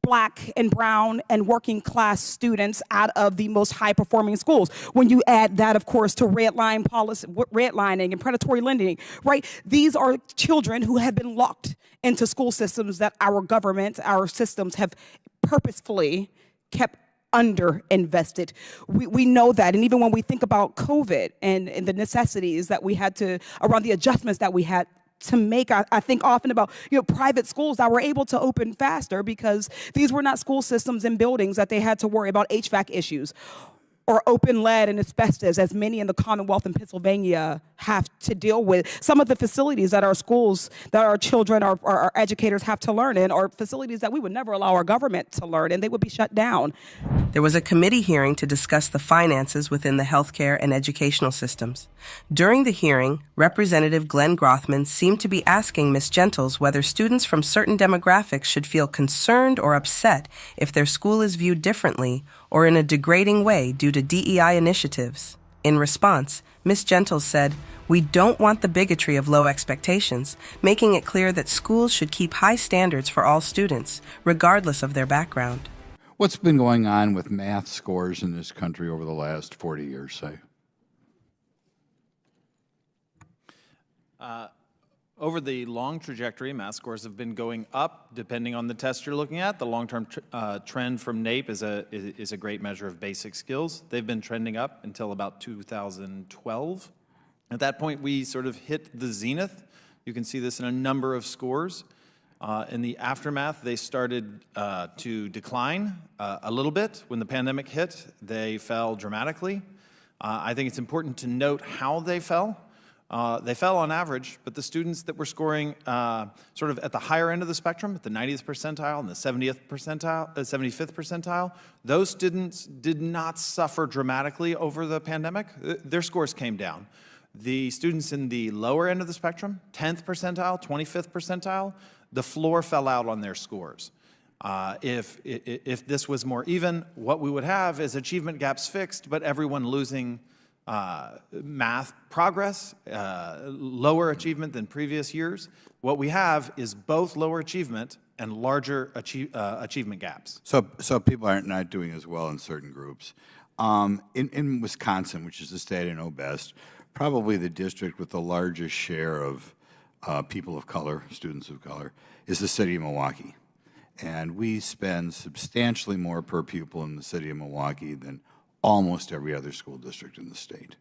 Black and brown and working class students out of the most high performing schools. When you add that, of course, to redlining and predatory lending, right? These are children who have been locked into school systems that our government, our systems have purposefully kept underinvested. We know that. And even when we think about COVID and the necessities that we had to, around the adjustments that we had to make, I think often about private schools that were able to open faster because these were not school systems and buildings that they had to worry about HVAC issues or open lead and asbestos, as many in the Commonwealth in Pennsylvania have to deal with. Some of the facilities that our schools, that our children, our educators have to learn in are facilities that we would never allow our government to learn, and they would be shut down. There was a committee hearing to discuss the finances within the healthcare and educational systems. During the hearing, Representative Glenn Grothman seemed to be asking Ms. Gentles whether students from certain demographics should feel concerned or upset if their school is viewed differently or in a degrading way due to DEI initiatives. In response, Ms. Gentles said, "We don't want the bigotry of low expectations, making it clear that schools should keep high standards for all students, regardless of their background." What's been going on with math scores in this country over the last 40 years, say? Over the long trajectory, math scores have been going up depending on the test you're looking at. The long-term trend from NAEP is a great measure of basic skills. They've been trending up until about 2012. At that point, we sort of hit the zenith. You can see this in a number of scores. In the aftermath, they started to decline a little bit. When the pandemic hit, they fell dramatically. I think it's important to note how they fell. They fell on average, but the students that were scoring sort of at the higher end of the spectrum, at the 90th percentile and the 75th percentile, those students did not suffer dramatically over the pandemic. Their scores came down. The students in the lower end of the spectrum, 10th percentile, 25th percentile, the floor fell out on their scores. If this was more even, what we would have is achievement gaps fixed, but everyone losing math progress, lower achievement than previous years. What we have is both lower achievement and larger achievement gaps. So people are not doing as well in certain groups. In Wisconsin, which is the state I know best, probably the district with the largest share of people of color, students of color, is the city of Milwaukee. And we spend substantially more per pupil in the city of Milwaukee than almost every other school district in the state.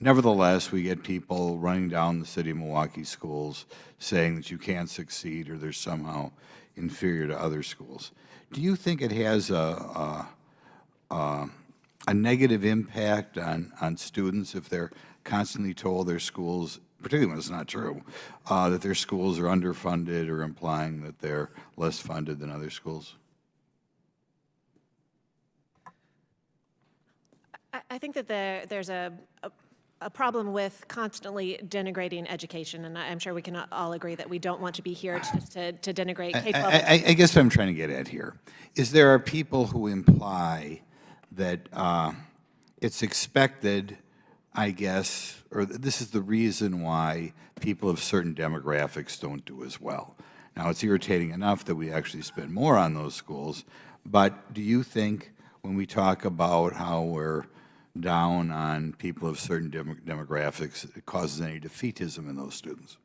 Nevertheless, we get people running down the city of Milwaukee schools saying that you can't succeed or they're somehow inferior to other schools. Do you think it has a negative impact on students if they're constantly told their schools, particularly when it's not true, that their schools are underfunded or implying that they're less funded than other schools? I think that there's a problem with constantly denigrating education, and I'm sure we can all agree that we don't want to be here to denigrate K-12. I guess what I'm trying to get at here is there are people who imply that it's expected, I guess, or this is the reason why people of certain demographics don't do as well. Now, it's irritating enough that we actually spend more on those schools, but do you think when we talk about how we're down on people of certain demographics, it causes any defeatism in those students?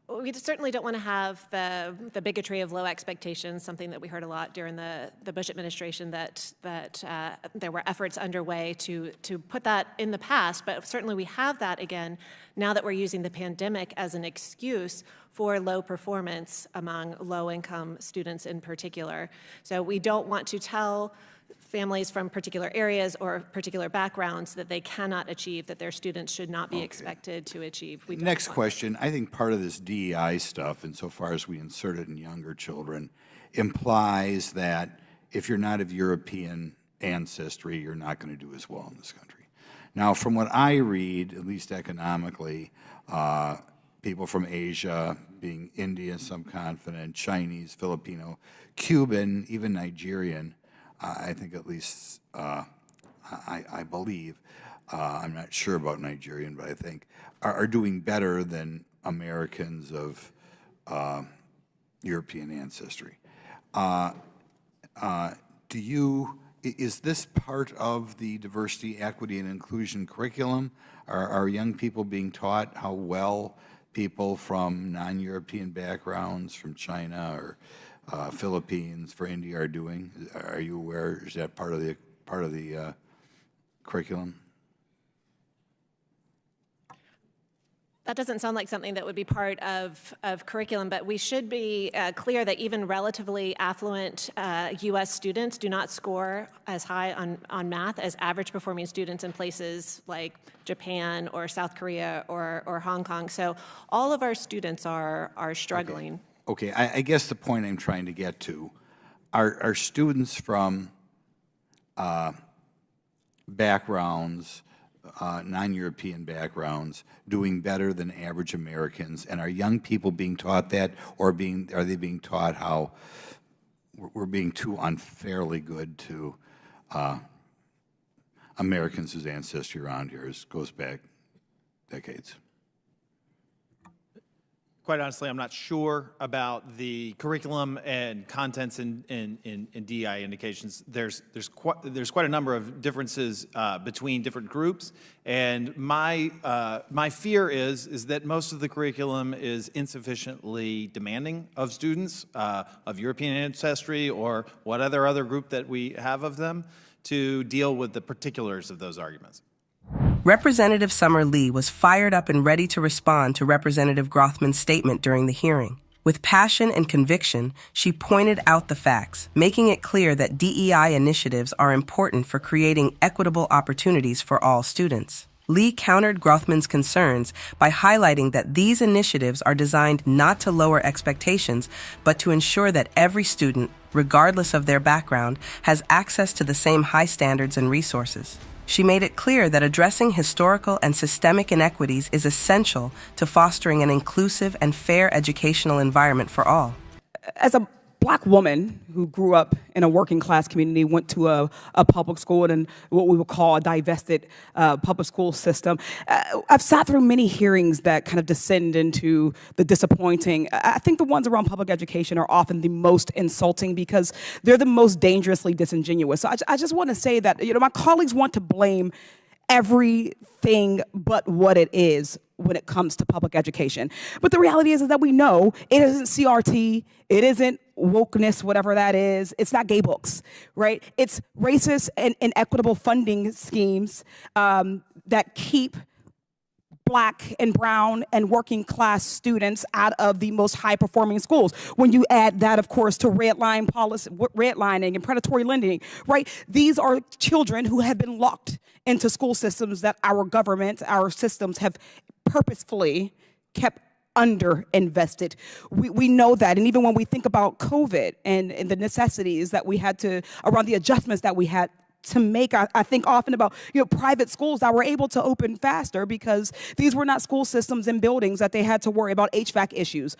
Well, we certainly don't want to have the bigotry of low expectations, something that we heard a lot during the Bush administration, that there were efforts underway to put that in the past, but certainly we have that again now that we're using the pandemic as an excuse for low performance among low-income students in particular. So we don't want to tell families from particular areas or particular backgrounds that they cannot achieve, that their students should not be expected to achieve. Next question. I think part of this DEI stuff, insofar as we insert it in younger children, implies that if you're not of European ancestry, you're not going to do as well in this country. Now, from what I read, at least economically, people from Asia, being Indian, subcontinent, Chinese, Filipino, Cuban, even Nigerian, I think at least, I believe, I'm not sure about Nigerian, but I think, are doing better than Americans of European ancestry. Is this part of the diversity, equity, and inclusion curriculum? Are young people being taught how well people from non-European backgrounds, from China or Philippines, for India, are doing? Are you aware? Is that part of the curriculum? That doesn't sound like something that would be part of curriculum, but we should be clear that even relatively affluent U.S. students do not score as high on math as average performing students in places like Japan or South Korea or Hong Kong. So all of our students are struggling. Okay, I guess the point I'm trying to get to, are students from backgrounds, non-European backgrounds, doing better than average Americans? And are young people being taught that, or are they being taught how we're being too unfairly good to Americans whose ancestry around here goes back decades? Quite honestly, I'm not sure about the curriculum and contents in DEI indications. There's quite a number of differences between different groups, and my fear is that most of the curriculum is insufficiently demanding of students of European ancestry or what other group that we have of them to deal with the particulars of those arguments. Representative Summer Lee was fired up and ready to respond to Representative Grothman's statement during the hearing. With passion and conviction, she pointed out the facts, making it clear that DEI initiatives are important for creating equitable opportunities for all students. Lee countered Grothman's concerns by highlighting that these initiatives are designed not to lower expectations, but to ensure that every student, regardless of their background, has access to the same high standards and resources. She made it clear that addressing historical and systemic inequities is essential to fostering an inclusive and fair educational environment for all. As a Black woman who grew up in a working class community, went to a public school and what we would call a divested public school system, I've sat through many hearings that kind of descend into the disappointing. I think the ones around public education are often the most insulting because they're the most dangerously disingenuous. So I just want to say that, my colleagues want to blame everything but what it is when it comes to public education. But the reality is that we know it isn't CRT, it isn't wokeness, whatever that is. It's not gay books, right? It's racist and inequitable funding schemes that keep Black and brown and working class students out of the most high performing schools. When you add that, of course, to redlining and predatory lending, right? These are children who have been locked into school systems that our government, our systems have purposefully kept underinvested. We know that. And even when we think about COVID and the necessities that we had to, around the adjustments that we had to make, I think often about private schools that were able to open faster because these were not school systems and buildings that they had to worry about HVAC issues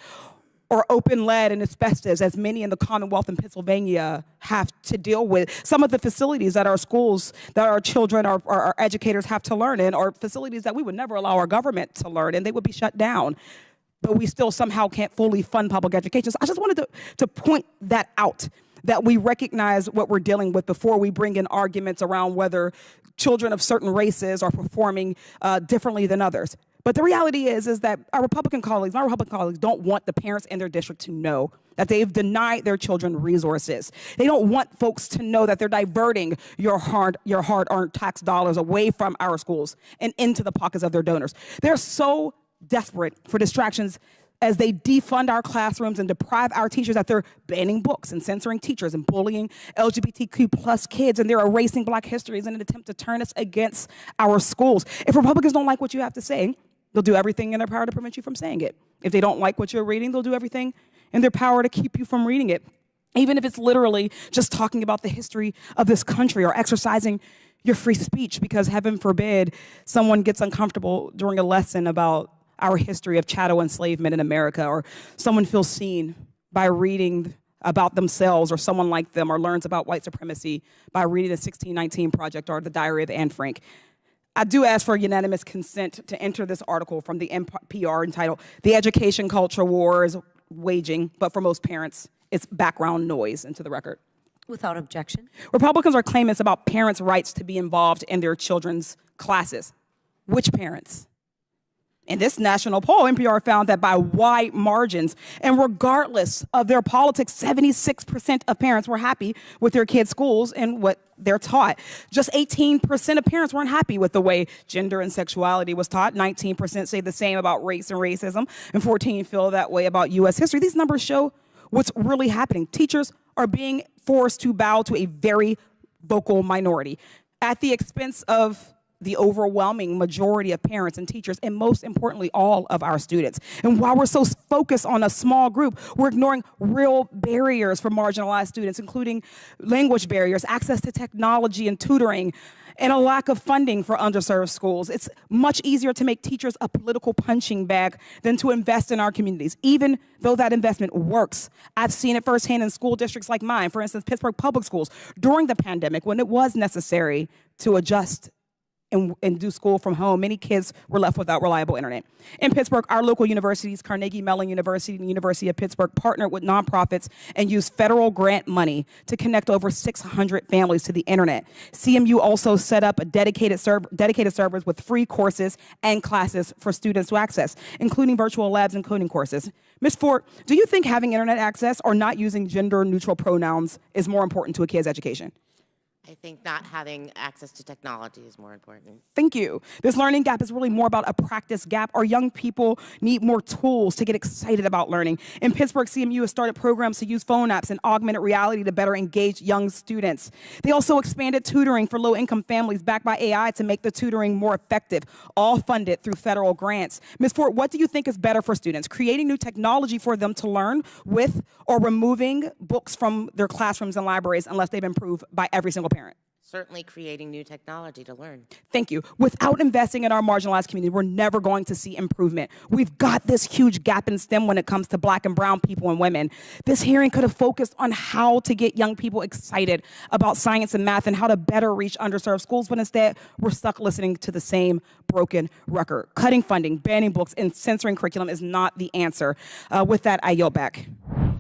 or open lead and asbestos, as many in the Commonwealth in Pennsylvania have to deal with. Some of the facilities that our schools, that our children, our educators have to learn in are facilities that we would never allow our government to learn in. They would be shut down. But we still somehow can't fully fund public education. So I just wanted to point that out, that we recognize what we're dealing with before we bring in arguments around whether children of certain races are performing differently than others. But the reality is that my Republican colleagues don't want the parents in their district to know that they've denied their children resources. They don't want folks to know that they're diverting your hard-earned tax dollars away from our schools and into the pockets of their donors. They're so desperate for distractions as they defund our classrooms and deprive our teachers that they're banning books and censoring teachers and bullying LGBTQ plus kids, and they're erasing Black histories in an attempt to turn us against our schools. If Republicans don't like what you have to say, they'll do everything in their power to prevent you from saying it. If they don't like what you're reading, they'll do everything in their power to keep you from reading it. Even if it's literally just talking about the history of this country or exercising your free speech, because heaven forbid someone gets uncomfortable during a lesson about our history of chattel enslavement in America, or someone feels seen by reading about themselves or someone like them, or learns about white supremacy by reading the 1619 Project or the Diary of Anne Frank. I do ask for unanimous consent to enter this article from the NPR entitled "The Education Culture War is Waging, but for most parents, it's background noise," into the record. Without objection. Republicans are claiming it's about parents' rights to be involved in their children's classes. Which parents? In this national poll, NPR found that by wide margins, and regardless of their politics, 76% of parents were happy with their kids' schools and what they're taught. Just 18% of parents weren't happy with the way gender and sexuality was taught. 19% say the same about race and racism, and 14% feel that way about U.S. history. These numbers show what's really happening. Teachers are being forced to bow to a very vocal minority at the expense of the overwhelming majority of parents and teachers, and most importantly, all of our students. And while we're so focused on a small group, we're ignoring real barriers for marginalized students, including language barriers, access to technology and tutoring, and a lack of funding for underserved schools. It's much easier to make teachers a political punching bag than to invest in our communities, even though that investment works. I've seen it firsthand in school districts like mine, for instance, Pittsburgh Public Schools, during the pandemic when it was necessary to adjust and do school from home. Many kids were left without reliable internet. In Pittsburgh, our local universities, Carnegie Mellon University and the University of Pittsburgh, partnered with nonprofits and used federal grant money to connect over 600 families to the internet. CMU also set up a dedicated servers with free courses and classes for students to access, including virtual labs and coding courses. Ms. Ford, do you think having internet access or not using gender-neutral pronouns is more important to a kid's education? I think not having access to technology is more important. Thank you. This learning gap is really more about a practice gap. Our young people need more tools to get excited about learning. In Pittsburgh, CMU has started programs to use phone apps and augmented reality to better engage young students. They also expanded tutoring for low-income families backed by AI to make the tutoring more effective, all funded through federal grants. Ms. Ford, what do you think is better for students? Creating new technology for them to learn with, or removing books from their classrooms and libraries unless they've been approved by every single parent? Certainly creating new technology to learn. Thank you. Without investing in our marginalized community, we're never going to see improvement. We've got this huge gap in STEM when it comes to Black and brown people and women. This hearing could have focused on how to get young people excited about science and math and how to better reach underserved schools, but instead we're stuck listening to the same broken record. Cutting funding, banning books, and censoring curriculum is not the answer. With that, I yield back.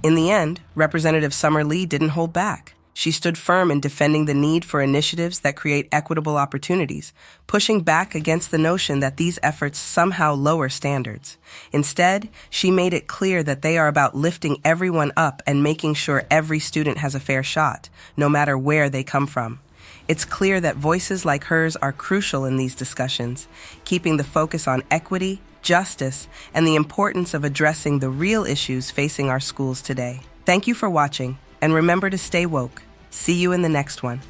In the end, Representative Summer Lee didn't hold back. She stood firm in defending the need for initiatives that create equitable opportunities, pushing back against the notion that these efforts somehow lower standards. Instead, she made it clear that they are about lifting everyone up and making sure every student has a fair shot, no matter where they come from. It's clear that voices like hers are crucial in these discussions, keeping the focus on equity, justice, and the importance of addressing the real issues facing our schools today. Thank you for watching, and remember to stay woke. See you in the next one.